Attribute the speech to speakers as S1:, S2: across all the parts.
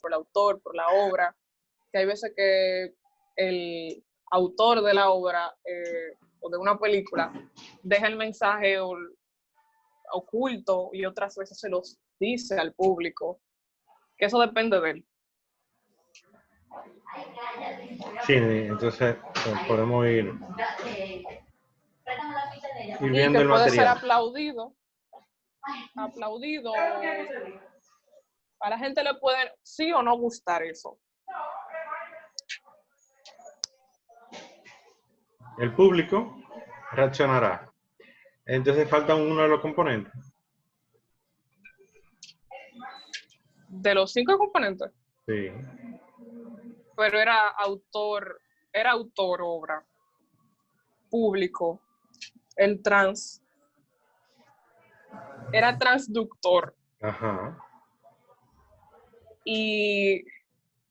S1: por el autor, por la obra, que hay veces que el autor de la obra o de una película deja el mensaje oculto y otras veces se los dice al público, que eso depende de él.
S2: Sí, entonces podemos ir
S1: Y
S2: viendo
S1: que
S2: el
S1: puede ser
S2: material.
S1: aplaudido, a la gente le puede sí o no gustar eso.
S2: El público reaccionará. Entonces falta uno de los componentes.
S1: De los 5 componentes.
S2: Sí.
S1: Pero era autor obra, público, era transductor.
S2: Ajá.
S1: Y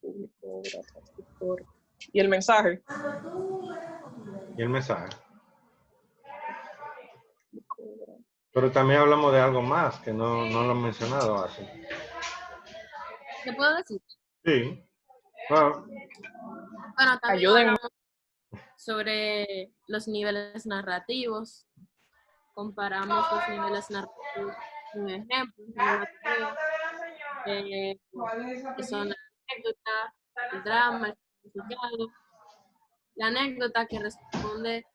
S1: público, obra, transductor. Y el mensaje.
S2: Y el mensaje. Pero también hablamos de algo más que no lo han mencionado así.
S3: ¿Qué puedo decir?
S2: Sí. Bueno,
S3: También
S1: Ayúdenme.
S3: hablamos sobre los niveles narrativos. Comparamos los niveles narrativos con ejemplos, en una tarea, que son la anécdota, el drama, el significado. La anécdota que responde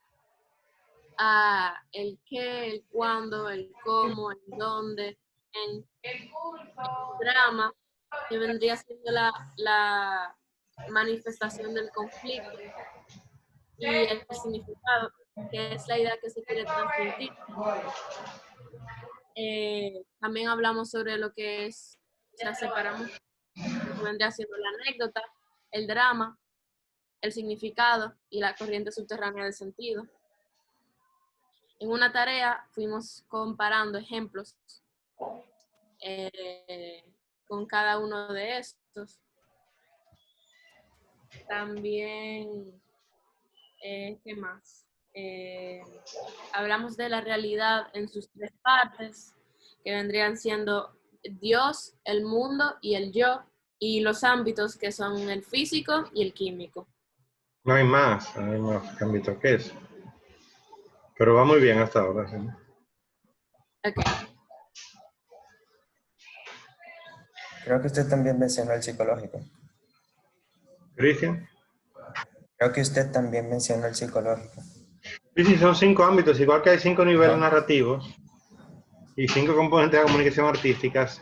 S3: a el qué, el cuándo, el cómo, el dónde. En el drama, que vendría siendo la manifestación del conflicto, y el significado, que es la idea que se quiere transmitir. También hablamos sobre lo que es, o sea, separamos lo que vendría siendo la anécdota, el drama, el significado y la corriente subterránea del sentido. En una tarea fuimos comparando ejemplos con cada uno de estos. También, ¿qué más? Hablamos de la realidad en sus 3 partes, que vendrían siendo Dios, el mundo y el yo, y los ámbitos que son el físico y el químico.
S2: no hay más ámbito que eso. Pero va muy bien hasta ahora. ¿Sí?
S3: Okay.
S4: Creo que usted también mencionó el psicológico.
S2: Cristian.
S4: Creo que usted también mencionó el psicológico.
S2: Sí, son 5 ámbitos, igual que hay 5 niveles
S4: Ajá.
S2: narrativos y 5 componentes de comunicación artísticas.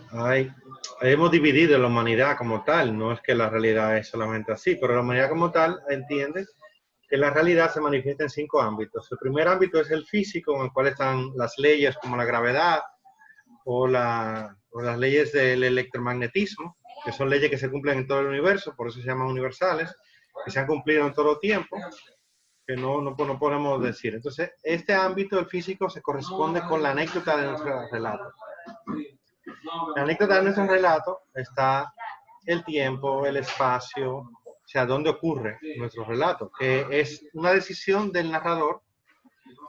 S2: Hemos dividido la humanidad como tal, no es que la realidad es solamente así, pero la humanidad como tal entiende que la realidad se manifiesta en 5 ámbitos. El primer ámbito es el físico, en el cual están las leyes como la gravedad o las leyes del electromagnetismo, que son leyes que se cumplen en todo el universo, por eso se llaman universales, que se han cumplido en todo tiempo, que no podemos decir. Entonces, este ámbito del físico se corresponde con la anécdota de nuestro relato. La anécdota de nuestro relato está el tiempo, el espacio, o sea, dónde ocurre nuestro relato, que es una decisión del narrador,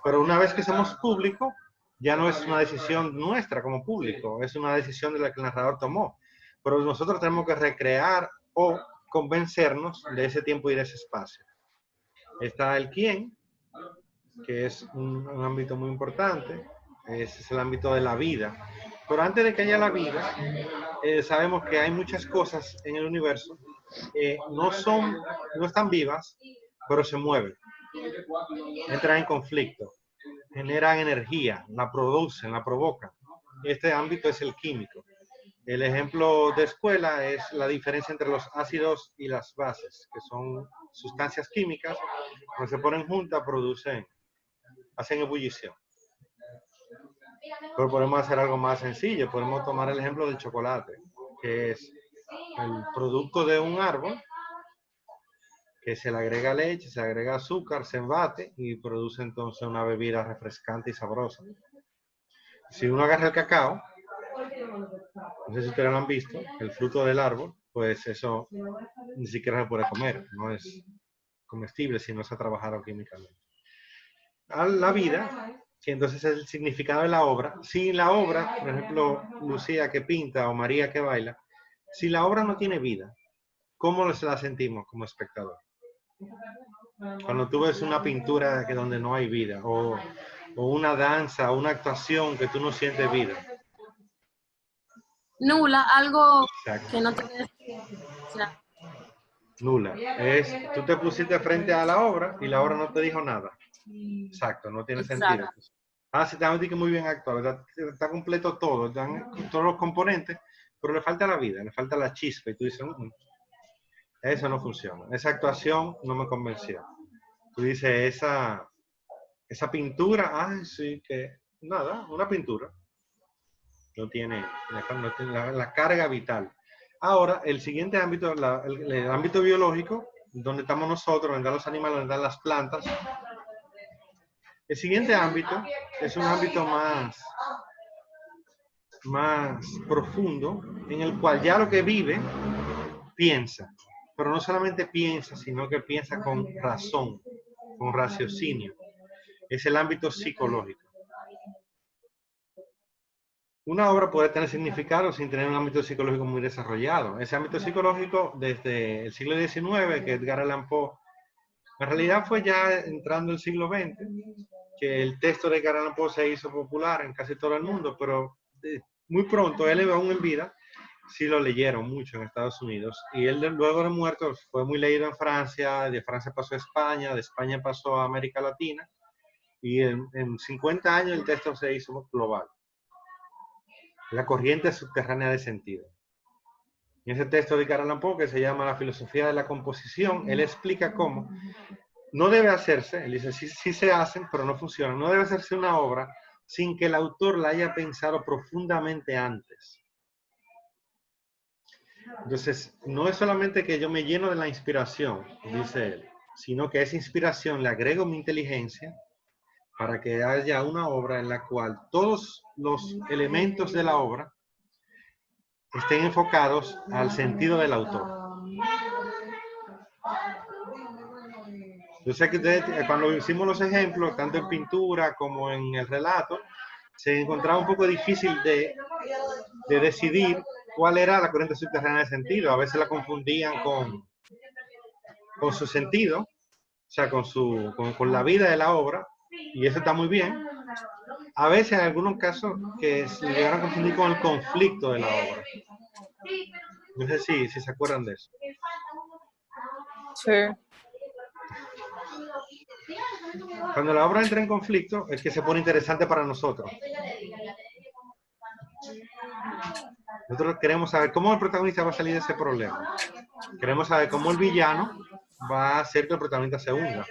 S2: pero una vez que somos público, ya no es una decisión nuestra como público, es una decisión de la que el narrador tomó. Pero nosotros tenemos que recrear o convencernos de ese tiempo y de ese espacio. Está el quién, que es un ámbito muy importante, ese es el ámbito de la vida. Pero antes de que haya la vida, sabemos que hay muchas cosas en el universo que no están vivas, pero se mueven, entran en conflicto, generan energía, la producen, la provocan. Este ámbito es el químico. El ejemplo de escuela es la diferencia entre los ácidos y las bases, que son sustancias químicas, cuando se ponen juntas hacen ebullición. Pero podemos hacer algo más sencillo, podemos tomar el ejemplo del chocolate, que es el producto de un árbol, que se le agrega leche, se le agrega azúcar, se embate y produce entonces una bebida refrescante y sabrosa. Si uno agarra el cacao, no sé si ustedes lo han visto, el fruto del árbol, pues eso ni siquiera se puede comer, no es comestible si no se ha trabajado químicamente. A la vida, que entonces es el significado de la obra. Sin la obra, por ejemplo, Lucía que pinta o María que baila, Si la obra no tiene vida, ¿cómo se la sentimos como espectador? Cuando tú ves una pintura que donde no hay vida, o una danza, o una actuación que tú no sientes vida.
S3: Nula, algo
S2: Exacto.
S3: que no te deja.
S2: Nula. Tú te pusiste frente a la obra y la obra no te dijo nada. Exacto, no tiene sentido. Sí, está muy bien actuado, está completo todo, están todos los componentes, pero le falta la vida, le falta la chispa. Y tú dices, eso no funciona. Esa actuación no me convenció. Tú dices, esa pintura, sí, que nada, una pintura. No tiene la carga vital. Ahora, el siguiente ámbito, el ámbito biológico, donde estamos nosotros, donde están los animales, donde están las plantas. El siguiente ámbito es un ámbito más profundo, en el cual ya lo que vive, piensa. Pero no solamente piensa, sino que piensa con razón, con raciocinio. Es el ámbito psicológico. Una obra puede tener significado sin tener un ámbito psicológico muy desarrollado. Ese ámbito psicológico, desde el siglo XIX, que Edgar Allan Poe, en realidad fue ya entrando el siglo XX, que el texto de Edgar Allan Poe se hizo popular en casi todo el mundo, pero muy pronto, él aún en vida, sí lo leyeron mucho en Estados Unidos, y él luego de muerto fue muy leído en Francia, de Francia pasó a España, de España pasó a América Latina, y en 50 años el texto se hizo global. La corriente subterránea de sentido. En ese texto de Edgar Allan Poe, que se llama La filosofía de la composición, él explica cómo no debe hacerse, él dice, sí se hacen, pero no funcionan, no debe hacerse una obra sin que el autor la haya pensado profundamente antes. Entonces, no es solamente que yo me lleno de la inspiración, dice él, sino que a esa inspiración le agrego mi inteligencia para que haya una obra en la cual todos los elementos de la obra estén enfocados al sentido del autor. Yo sé que ustedes, cuando hicimos los ejemplos, tanto en pintura como en el relato, se encontraba un poco difícil de decidir cuál era la corriente subterránea de sentido. A veces la confundían con su sentido, o sea, con la vida de la obra, y eso está muy bien. A veces, en algunos casos, que se llegaron a confundir con el conflicto de la obra. No sé si se acuerdan de eso.
S1: Sí.
S2: Cuando la obra entra en conflicto, es que se pone interesante para nosotros. Nosotros queremos saber cómo el protagonista va a salir de ese problema. Queremos saber cómo el villano va a hacer que el protagonista se hunda.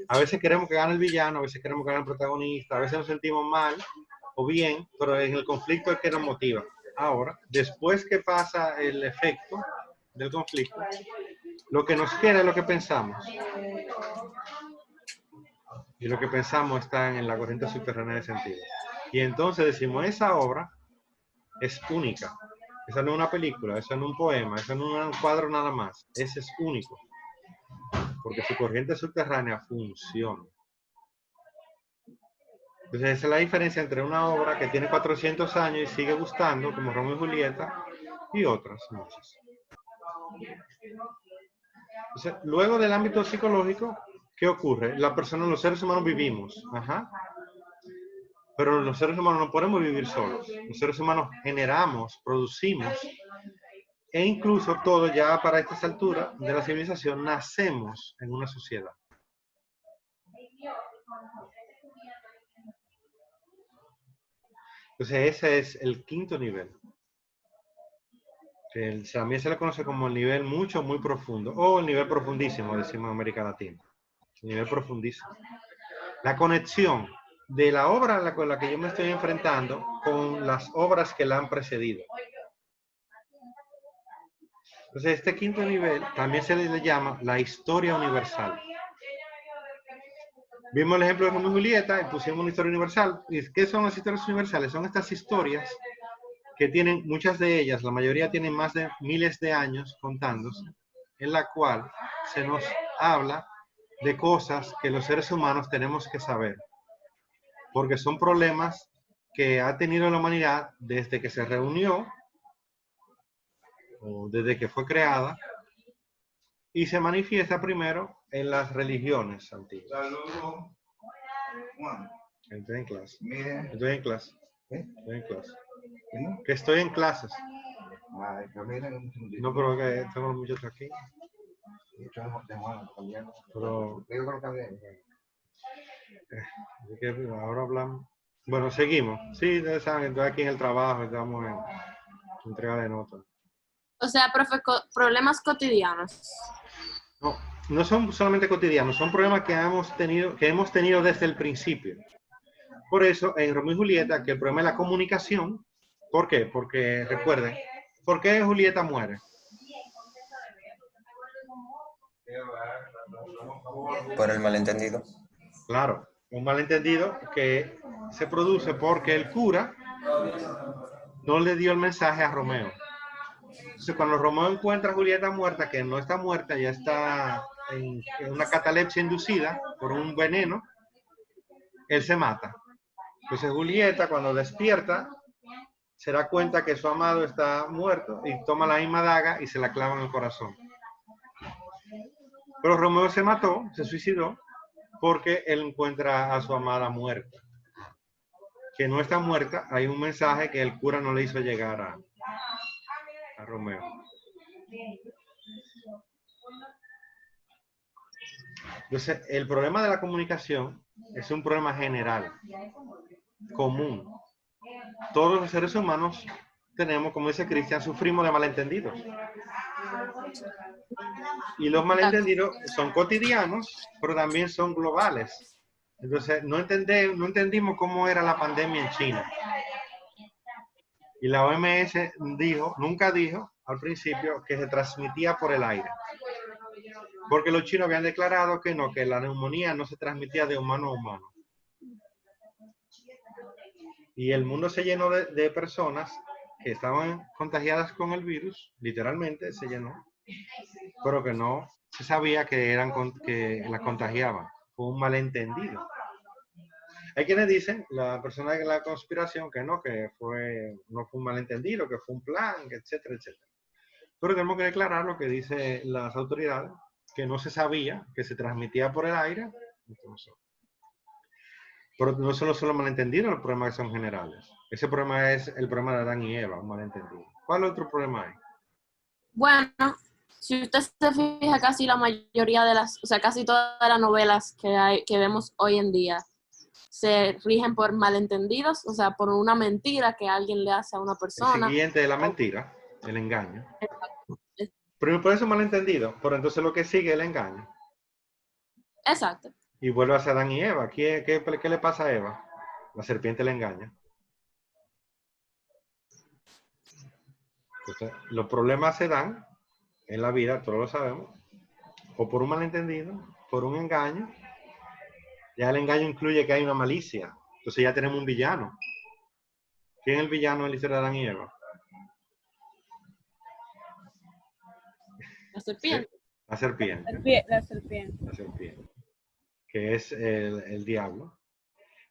S2: A veces queremos que gane el villano, a veces queremos que gane el protagonista, a veces nos sentimos mal o bien, pero en el conflicto es que nos motiva. Ahora, después que pasa el efecto del conflicto, lo que nos queda es lo que pensamos. Y lo que pensamos está en la corriente subterránea de sentido. Y entonces decimos, esa obra es única. Esa no es una película, esa no es un poema, esa no es un cuadro nada más. Ese es único. Porque su corriente subterránea funciona. Entonces esa es la diferencia entre una obra que tiene 400 años y sigue gustando, como Romeo y Julieta, y otras muchas. Entonces, luego del ámbito psicológico, ¿qué ocurre? La persona, los seres humanos vivimos. Pero los seres humanos no podemos vivir solos. Los seres humanos generamos, producimos, e incluso todo ya para estas alturas de la civilización nacemos en una sociedad. Entonces ese es el quinto nivel. Que también se le conoce como el nivel muy profundo, o el nivel profundísimo, decimos en América Latina. El nivel profundísimo. La conexión de la obra con la que yo me estoy enfrentando con las obras que la han precedido. Entonces, este quinto nivel también se le llama la historia universal. Vimos el ejemplo de Romeo y Julieta y pusimos una historia universal. ¿Y qué son las historias universales? Son estas historias que tienen, muchas de ellas, la mayoría tienen más de miles de años contándose, en la cual se nos habla de cosas que los seres humanos tenemos que saber. Porque son problemas que ha tenido la humanidad desde que se reunió, o desde que fue creada, y se manifiesta primero en las religiones antiguas. Estoy en clase. Estoy en clase. Estoy en clase. Que estoy en clases. No, pero que tengo los muchachos aquí. Pero así que ahora hablamos. Bueno, seguimos. Sí, ustedes saben, estoy aquí en el trabajo, estamos en entrega de notas.
S3: O sea, profe, problemas cotidianos.
S2: No, no son solamente cotidianos, son problemas que hemos tenido desde el principio. Por eso, en Romeo y Julieta, que el problema es la comunicación. ¿Por qué? Porque, recuerden, ¿por qué Julieta muere?
S4: Por el malentendido.
S2: Claro, un malentendido que se produce porque el cura no le dio el mensaje a Romeo. Entonces, cuando Romeo encuentra a Julieta muerta, que no está muerta, ya está en una catalepsia inducida por un veneno, él se mata. Entonces Julieta, cuando despierta, se da cuenta que su amado está muerto y toma la misma daga y se la clava en el corazón. Pero Romeo se mató, se suicidó, porque él encuentra a su amada muerta. Que no está muerta, hay un mensaje que el cura no le hizo llegar a Romeo. Entonces, el problema de la comunicación es un problema general, común. Todos los seres humanos tenemos, como dice Cristian, sufrimos de malentendidos. Y los malentendidos son cotidianos, pero también son globales. Entonces, no entendimos cómo era la pandemia en China. Y la OMS nunca dijo al principio que se transmitía por el aire. Porque los chinos habían declarado que no, que la neumonía no se transmitía de humano a humano. Y el mundo se llenó de personas que estaban contagiadas con el virus, literalmente se llenó, pero que no se sabía que la contagiaban. Fue un malentendido. Hay quienes dicen, la persona de la conspiración, que no fue un malentendido, que fue un plan, etcétera, etcétera. Pero tenemos que declarar lo que dicen las autoridades, que no se sabía, que se transmitía por el aire. Entonces, pero no solo son los malentendidos los problemas que son generales. Ese problema es el problema de Adán y Eva, un malentendido. ¿Cuál otro problema hay?
S3: Bueno, si usted se fija, casi la mayoría de casi todas las novelas que vemos hoy en día se rigen por malentendidos, o sea, por una mentira que alguien le hace a una persona.
S2: El siguiente es la mentira, el engaño. Pero por eso malentendido, pero entonces lo que sigue es el engaño.
S3: Exacto.
S2: Y vuelve a ser Adán y Eva. ¿Qué le pasa a Eva? La serpiente le engaña. Entonces, los problemas se dan en la vida, todos lo sabemos, o por un malentendido, por un engaño. Ya el engaño incluye que hay una malicia. Entonces ya tenemos un villano. ¿Quién es el villano de la historia de Adán y Eva?
S3: La serpiente.
S2: Sí, la serpiente.
S1: La serpiente.
S2: La serpiente. Que es el diablo.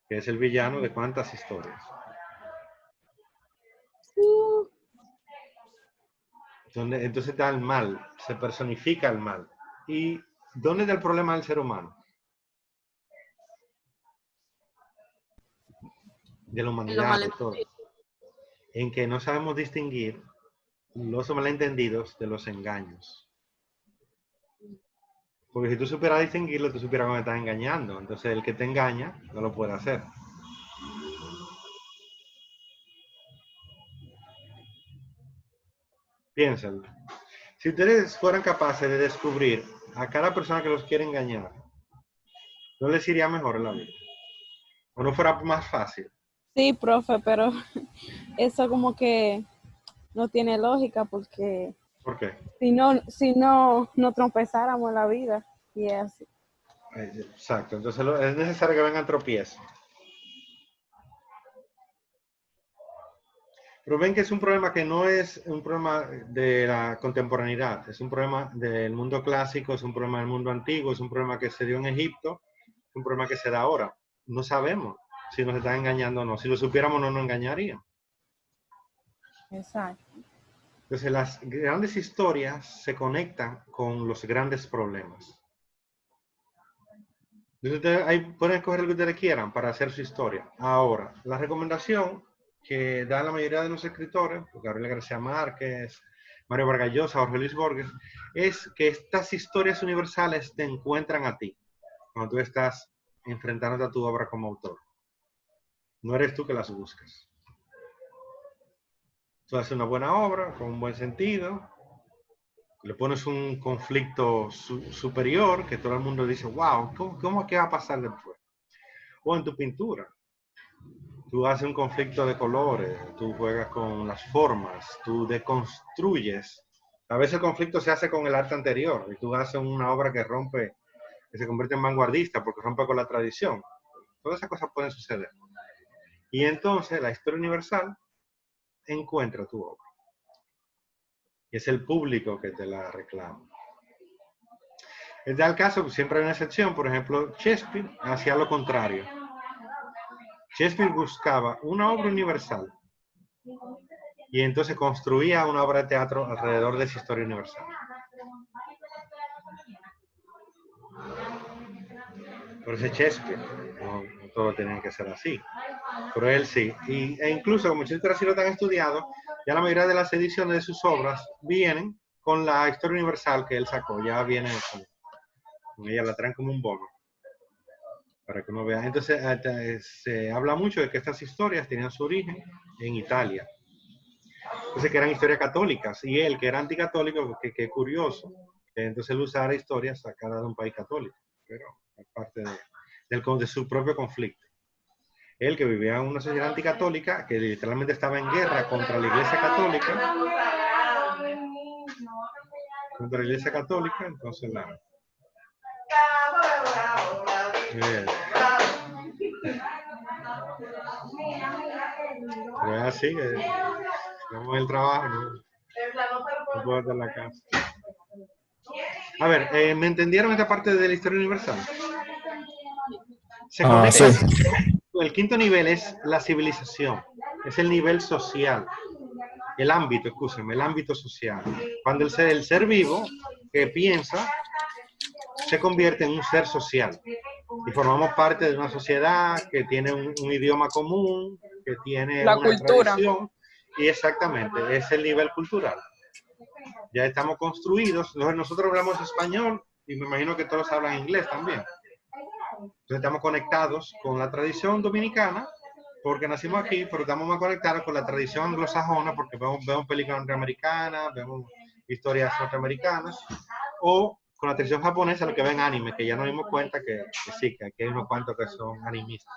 S2: Que es el villano de cuántas historias. Entonces está el mal, se personifica el mal. ¿Y dónde está el problema del ser humano? De la humanidad, de todo. En que no sabemos distinguir los malentendidos de los engaños. Porque si tú supieras distinguirlo, tú supieras cuando estás engañando. Entonces el que te engaña no lo puede hacer. Piénsenlo. Si ustedes fueran capaces de descubrir a cada persona que los quiere engañar, ¿no les iría mejor en la vida? ¿O no fuera más fácil?
S5: Sí, profe, pero eso como que no tiene lógica porque
S2: ¿Por qué?
S5: si no tropezáramos en la vida y es así.
S2: Exacto, entonces es necesario que vengan tropiezos. Pero ven que es un problema que no es un problema de la contemporaneidad, es un problema del mundo clásico, es un problema del mundo antiguo, es un problema que se dio en Egipto, es un problema que se da ahora. No sabemos si nos están engañando o no. Si lo supiéramos no nos engañarían.
S5: Exacto.
S2: Entonces, las grandes historias se conectan con los grandes problemas. Entonces, ustedes ahí pueden escoger lo que ustedes quieran para hacer su historia. Ahora, la recomendación que da la mayoría de los escritores, Gabriel García Márquez, Mario Vargas Llosa, Jorge Luis Borges, es que estas historias universales te encuentran a ti cuando tú estás enfrentándote a tu obra como autor. No eres tú que las buscas. Tú haces una buena obra con un buen sentido, le pones un conflicto superior que todo el mundo dice, wow, ¿cómo es que va a pasar después? O en tu pintura. Tú haces un conflicto de colores, tú juegas con las formas, tú deconstruyes. A veces el conflicto se hace con el arte anterior y tú haces una obra que rompe, que se convierte en vanguardista porque rompe con la tradición. Todas esas cosas pueden suceder. Y entonces la historia universal encuentra tu obra. Y es el público que te la reclama. Es tal caso que siempre hay una excepción, por ejemplo, Shakespeare hacía lo contrario. Shakespeare buscaba una obra universal y entonces construía una obra de teatro alrededor de esa historia universal. Por eso Shakespeare, no todo tiene que ser así, pero él sí. E incluso como Shakespeare ha sido tan estudiado, ya la mayoría de las ediciones de sus obras vienen con la historia universal que él sacó, ya viene con ella, la traen como un bono, para que uno vea. Entonces, se habla mucho de que estas historias tenían su origen en Italia. Entonces, que eran historias católicas, y él, que era anticatólico, que curioso, que entonces él usara historias sacadas de un país católico, pero es parte de su propio conflicto. Él, que vivía en una sociedad anticatólica, que literalmente estaba en guerra contra la Iglesia Católica, entonces la... Pero es así, tenemos el trabajo, no puedo estar en la casa. A ver, ¿me entendieron esta parte de la historia universal? Se conecta.
S6: Sí.
S2: El quinto nivel es la civilización, es el nivel social, el ámbito, escúcheme, el ámbito social. Cuando el ser vivo que piensa se convierte en un ser social y formamos parte de una sociedad que tiene un idioma común, que tiene
S1: La
S2: una
S1: cultura.
S2: tradición, y exactamente, es el nivel cultural. Ya estamos construidos, nosotros hablamos español y me imagino que todos hablan inglés también. Entonces estamos conectados con la tradición dominicana porque nacimos aquí, pero estamos más conectados con la tradición anglosajona porque vemos películas norteamericanas, vemos historias norteamericanas, o con la tradición japonesa, lo que ven anime, que ya nos dimos cuenta que sí, que aquí hay unos cuantos que son animistas.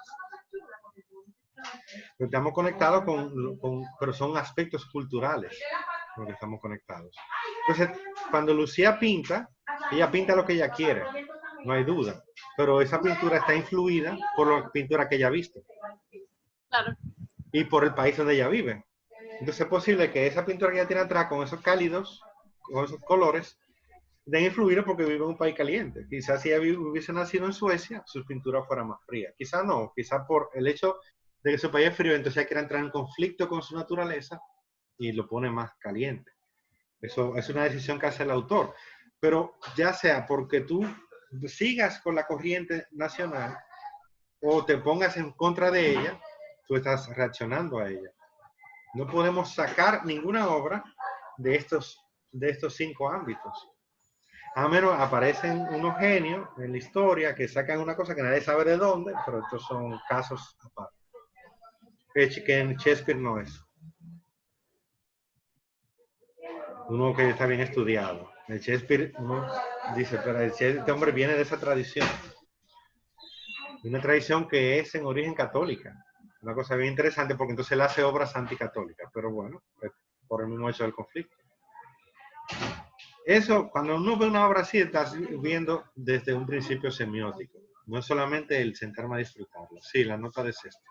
S2: Pero estamos conectados pero son aspectos culturales con los que estamos conectados. Entonces, cuando Lucía pinta, ella pinta lo que ella quiere, no hay duda, pero esa pintura está influida por la pintura que ella ha visto.
S3: Claro.
S2: Y por el país donde ella vive. Entonces es posible que esa pintura que ella tiene atrás, con esos cálidos, con esos colores, den influir porque vive en un país caliente. Quizás si ella hubiese nacido en Suecia, sus pinturas fueran más frías. Quizás no, quizás por el hecho de que su país es frío, entonces ella quiere entrar en conflicto con su naturaleza y lo pone más caliente. Eso es una decisión que hace el autor. Pero ya sea porque tú sigas con la corriente nacional o te pongas en contra de ella, tú estás reaccionando a ella. No podemos sacar ninguna obra de estos 5 ámbitos. A menos aparecen unos genios en la historia que sacan una cosa que nadie sabe de dónde, pero estos son casos aparte. Que en Shakespeare no es. Uno que está bien estudiado. En Shakespeare uno dice, pero este hombre viene de esa tradición. Una tradición que es en origen católica. Una cosa bien interesante porque entonces él hace obras anticatólicas, pero bueno, por el mismo hecho del conflicto. Eso, cuando uno ve una obra así, estás viendo desde un principio semiótico. No es solamente el sentarme a disfrutarlo. Sí, la nota de sexto.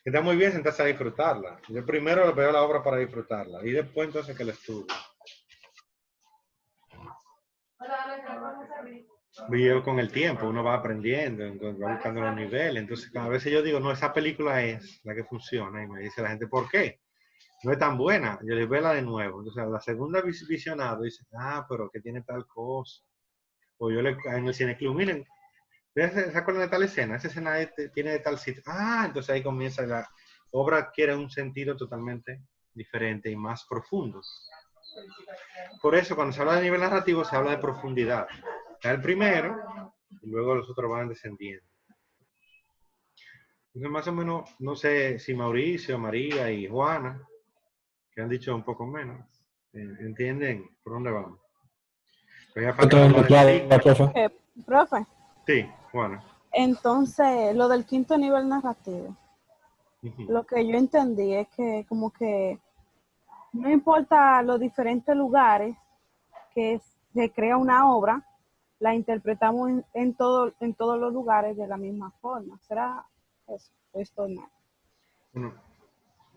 S2: Está muy bien sentarse a disfrutarla. Yo primero veo la obra para disfrutarla y después entonces que la estudio. Y con el tiempo uno va aprendiendo, entonces va buscando los niveles. Entonces, a veces yo digo, no, esa película es la que funciona. Y me dice la gente, ¿por qué? No es tan buena. Yo les veo la de nuevo. Entonces, a la segunda visionado, dice, ah, pero que tiene tal cosa. O yo en el cineclub, miren, ¿se acuerdan de tal escena? Esa escena tiene de tal sitio. Ah, entonces ahí comienza la obra, adquiere un sentido totalmente diferente y más profundo. Por eso, cuando se habla de nivel narrativo, se habla de profundidad. Está el primero y luego los otros van descendiendo. Entonces, más o menos, no sé si Mauricio, María y Juana, que han dicho un poco menos, entienden por dónde vamos.
S6: Profe.
S5: Profe,
S2: Sí, Juana.
S5: entonces, lo del quinto nivel narrativo,
S2: Uh-huh.
S5: lo que yo entendí es que como que no importa los diferentes lugares que se crea una obra, la interpretamos en todos los lugares de la misma forma. ¿Será eso? Esto no.
S2: Bueno,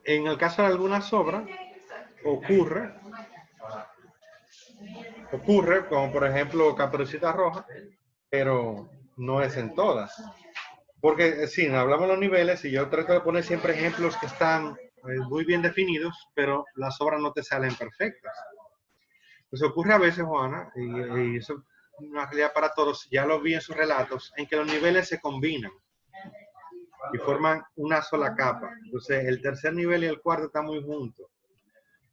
S2: en el caso de algunas obras, ocurre, como por ejemplo Caperucita Roja, pero no es en todas. Porque sí, hablamos de los niveles y yo trato de poner siempre ejemplos que están muy bien definidos, pero las obras no te salen perfectas. Pues ocurre a veces, Juana, y eso es una realidad para todos, ya lo vi en sus relatos, en que los niveles se combinan y forman una sola capa. Entonces, el tercer nivel y el cuarto están muy juntos.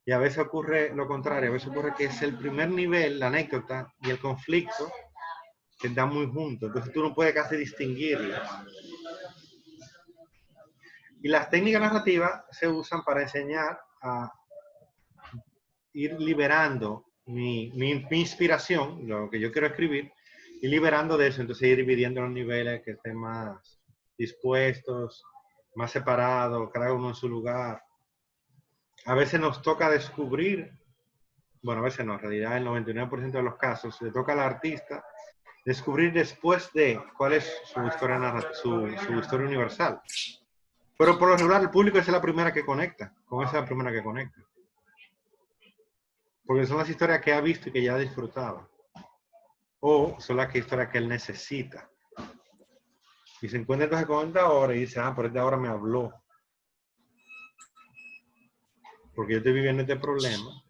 S2: Y a veces ocurre lo contrario, a veces ocurre que es el primer nivel, la anécdota y el conflicto que están muy juntos. Entonces tú no puedes casi distinguirlos. Y las técnicas narrativas se usan para enseñar a ir liberando mi inspiración, lo que yo quiero escribir, y liberando de eso, entonces ir dividiendo los niveles que estén más dispuestos, más separados, cada uno en su lugar. A veces nos toca descubrir, bueno, a veces no, en realidad el 99% de los casos, le toca al artista descubrir después de cuál es su historia, su historia universal. Pero por lo regular el público es la primera que conecta, con esa es la primera que conecta. Porque son las historias que ha visto y que ya ha disfrutado. O son las historias que él necesita. Y se encuentra entonces con esta obra y dice, ah, pero esta obra me habló. Porque yo estoy viviendo este problema.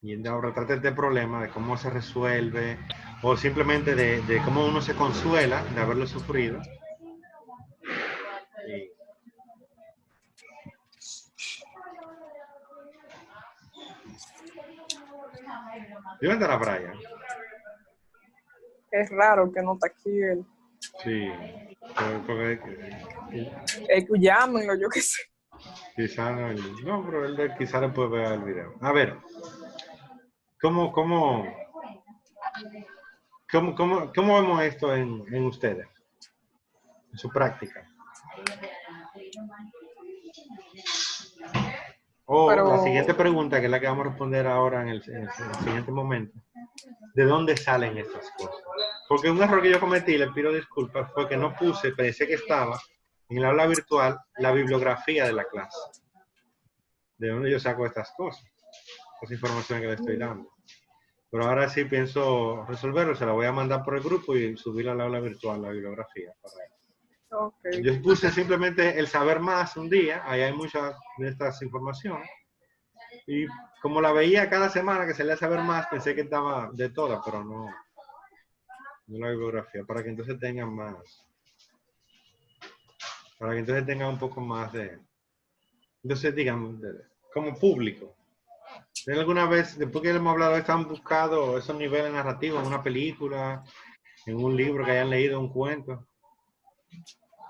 S2: Y esta obra trata este problema, de cómo se resuelve, o simplemente de cómo uno se consuela de haberlo sufrido. Y... ¿Dónde está la Brian?
S1: Es raro que no está aquí él.
S2: Sí. Porque,
S1: Llámenlo, yo qué sé.
S2: quizá no, pero él quizá le puede ver el video. A ver, ¿cómo vemos esto en ustedes? En su práctica.
S1: Pero
S2: la siguiente pregunta, que es la que vamos a responder ahora en el siguiente momento. ¿De dónde salen estas cosas? Porque un error que yo cometí, le pido disculpas, fue que no puse, pensé que estaba en el aula virtual, la bibliografía de la clase. ¿De dónde yo saco estas cosas? Esa información que le estoy dando. Pero ahora sí pienso resolverlo, se la voy a mandar por el grupo y subirla al aula virtual, la bibliografía.
S1: okay.
S2: Yo puse simplemente el saber más un día, ahí hay muchas de estas informaciones. Y como la veía cada semana que salía a saber más, pensé que estaba de todas, pero no la bibliografía, para que entonces tengan más, para que entonces tengan un poco más de, entonces digan, como público. ¿Alguna vez, después que hemos hablado de esto, han buscado esos niveles narrativos en una película, en un libro que hayan leído, un cuento?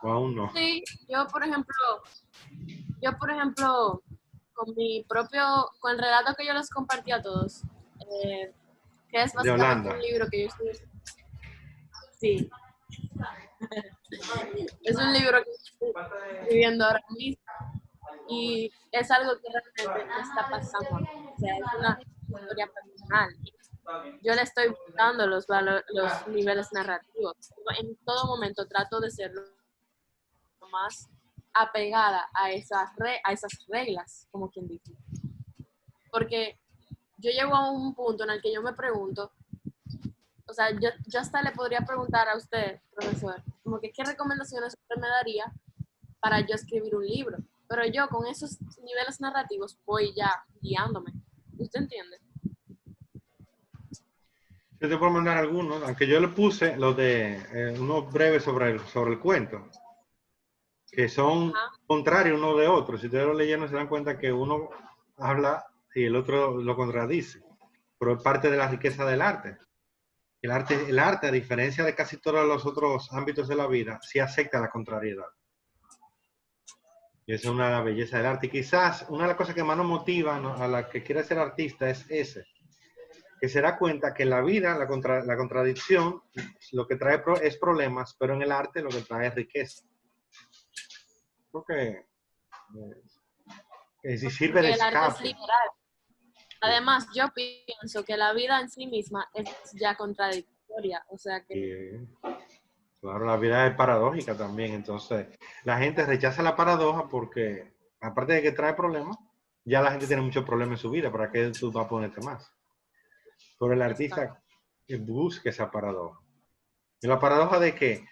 S2: ¿O aún no?
S3: Sí, yo por ejemplo, con con el relato que yo les compartí a todos, que es
S2: De
S3: básicamente
S2: Holanda.
S3: un libro que yo estoy... Sí. Es un libro que estoy escribiendo ahora mismo y es algo que realmente me está pasando. O sea, es una historia personal. Yo le estoy buscando los niveles narrativos. En todo momento trato de ser lo más apegada a esas reglas, como quien dice. Porque yo llego a un punto en el que yo me pregunto o sea, yo hasta le podría preguntar a usted, profesor, como que qué recomendaciones usted me daría para yo escribir un libro. Pero yo con esos niveles narrativos voy ya guiándome. ¿Usted entiende?
S2: Yo te puedo mandar algunos, aunque yo le puse los de unos breves sobre el cuento, que son
S3: Ajá.
S2: contrarios uno de otro. Si ustedes lo leyeron se dan cuenta que uno habla y el otro lo contradice. Pero es parte de la riqueza del arte. El arte, a diferencia de casi todos los otros ámbitos de la vida, sí acepta la contrariedad. Y esa es una de las bellezas del arte. Y quizás una de las cosas que más nos motiva, ¿no?, a la que quiere ser artista es ese, que se da cuenta que en la vida la contradicción lo que trae es problemas, pero en el arte lo que trae es riqueza. Porque si sirve de
S3: Porque el arte es
S2: escape.
S3: liberal. Además, yo pienso que la vida en sí misma es ya contradictoria. O sea que
S2: Y, claro, la vida es paradójica también. Entonces, la gente rechaza la paradoja porque, aparte de que trae problemas, ya la gente tiene muchos problemas en su vida. ¿Para qué tú vas a ponerte más? Pero el artista busca esa paradoja. ¿Y la paradoja de que,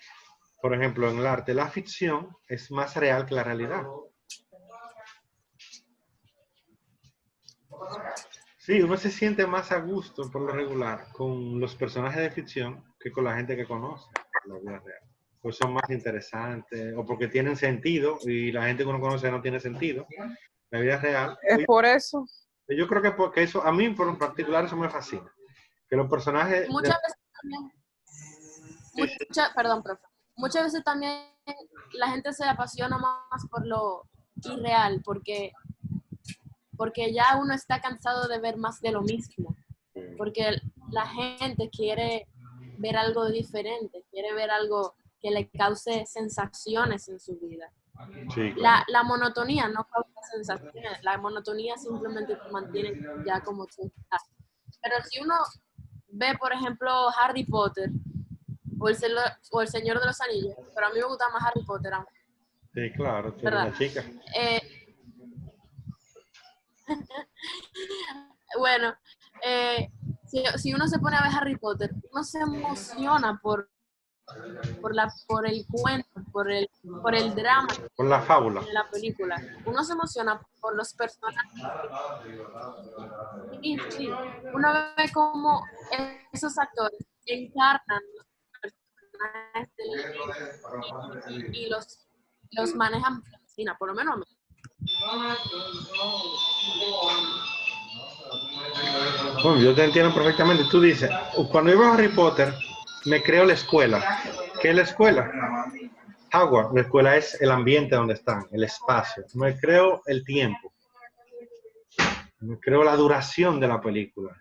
S2: por ejemplo, en el arte, la ficción es más real que la realidad? Sí, uno se siente más a gusto, por lo regular, con los personajes de ficción que con la gente que conoce la vida real. Pues son más interesantes, o porque tienen sentido, y la gente que uno conoce no tiene sentido. La vida real.
S1: Es por eso.
S2: Yo creo que porque eso, a mí por en particular, eso me fascina. Que los personajes...
S3: muchas veces también, perdón, profe, muchas veces también la gente se apasiona más por lo irreal, porque ya uno está cansado de ver más de lo mismo, porque la gente quiere ver algo diferente, quiere ver algo que le cause sensaciones en su vida.
S2: Sí, claro.
S3: La monotonía no causa sensaciones, la monotonía simplemente te mantiene ya como tú estás. Pero si uno ve, por ejemplo, Harry Potter o el Señor de los Anillos, pero a mí me gusta más Harry Potter,
S2: Sí, claro, tú eres
S3: ¿verdad?
S2: una chica.
S3: Bueno, si uno se pone a ver Harry Potter, uno se emociona por el cuento, por el drama
S2: Por la fábula.
S3: de la película. Uno se emociona por los personajes. Y sí, uno ve cómo esos actores encarnan los personajes del libro y los manejan por lo menos a mí.
S2: Bueno, yo te entiendo perfectamente. Tú dices, cuando yo veo Harry Potter, me creo la escuela. ¿Qué es la escuela? Agua. La escuela es el ambiente donde están, el espacio. Me creo el tiempo. Me creo la duración de la película.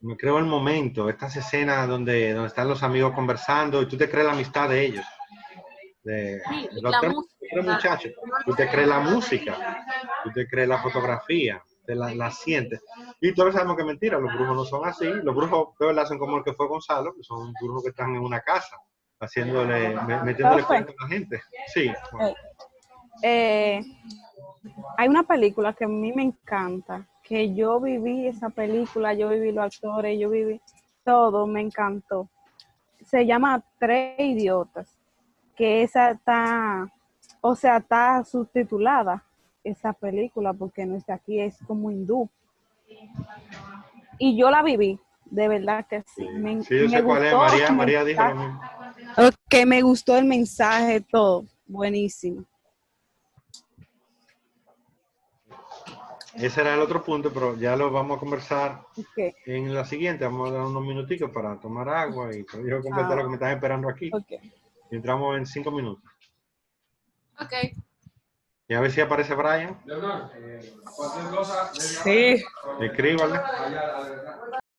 S2: Me creo el momento, estas escenas donde están los amigos conversando y tú te crees la amistad de ellos.
S3: Sí,
S2: Los
S3: la
S2: tres
S3: música.
S2: muchachos. Tú te crees la música, tú te crees la fotografía, te la sientes. Y todos sabemos que es mentira, los brujos no son así. Los brujos peor hacen como el que fue Gonzalo, que son brujos que están en una casa, metiéndole cuento a la gente. Sí. Bueno.
S5: Hay una película que a mí me encanta, que yo viví esa película, yo viví los actores, yo viví todo, me encantó. Se llama Tres Idiotas, que esa está subtitulada, esa película, porque no está aquí, es como hindú. Y yo la viví, de verdad que sí.
S2: Sí, yo sé cuál es, María dijo lo mismo.
S5: Que me gustó el mensaje, todo, buenísimo.
S2: Ese era el otro punto, pero ya lo vamos a conversar
S5: Okay.
S2: en la siguiente. Vamos a dar unos minuticos para tomar agua y yo comentar lo que me estás esperando aquí.
S5: Okay.
S2: Y entramos en 5 minutos.
S3: Ok.
S2: Y a ver si aparece Brian.
S1: Sí.
S2: Escríbale.